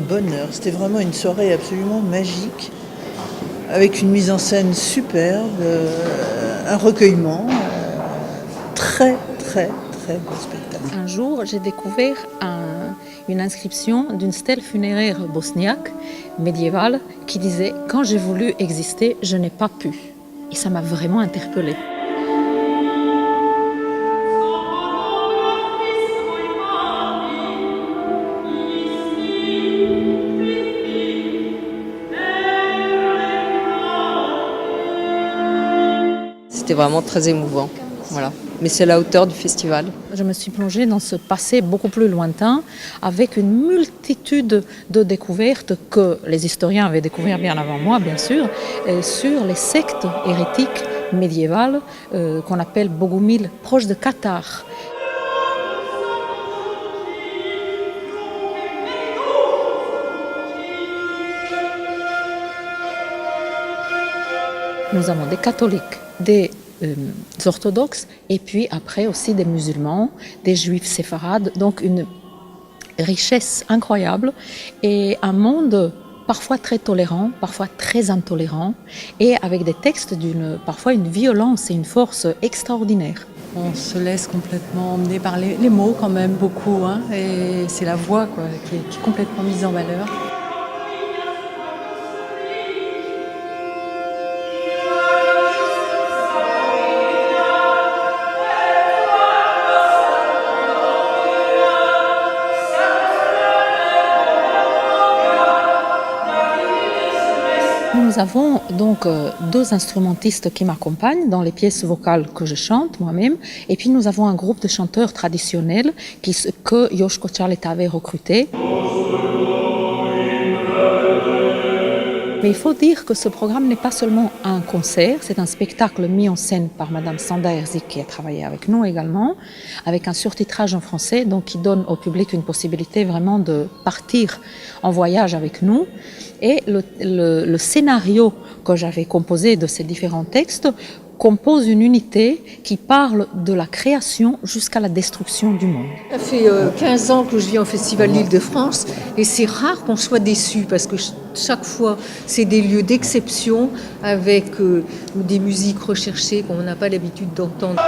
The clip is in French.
bonheur. C'était vraiment une soirée absolument magique, avec une mise en scène superbe, un recueillement, très très très beau spectacle. Un jour, j'ai découvert une inscription d'une stèle funéraire bosniaque médiévale qui disait « Quand j'ai voulu exister, je n'ai pas pu ». Et ça m'a vraiment interpellée. C'était vraiment très émouvant. Voilà. Mais c'est la hauteur du festival. Je me suis plongée dans ce passé beaucoup plus lointain avec une multitude de découvertes que les historiens avaient découvertes bien avant moi, bien sûr, sur les sectes hérétiques médiévales qu'on appelle Bogumil, proches de Cathare. Nous avons des catholiques, des orthodoxes et puis après aussi des musulmans, des juifs séfarades, donc une richesse incroyable et un monde parfois très tolérant, parfois très intolérant et avec des textes parfois une violence et une force extraordinaire. On se laisse complètement emmener par les mots quand même beaucoup, hein, et c'est la voix quoi, qui est complètement mise en valeur. Nous avons donc deux instrumentistes qui m'accompagnent dans les pièces vocales que je chante moi-même. Et puis nous avons un groupe de chanteurs traditionnels que Joško Čaleta avait recruté. Mais il faut dire que ce programme n'est pas seulement un concert, c'est un spectacle mis en scène par Madame Sanda Erzik qui a travaillé avec nous également, avec un surtitrage en français, donc qui donne au public une possibilité vraiment de partir en voyage avec nous. Et le scénario que j'avais composé de ces différents textes compose une unité qui parle de la création jusqu'à la destruction du monde. Ça fait 15 ans que je vis en Festival d'Île-de-France et c'est rare qu'on soit déçu parce que chaque fois c'est des lieux d'exception avec des musiques recherchées qu'on n'a pas l'habitude d'entendre.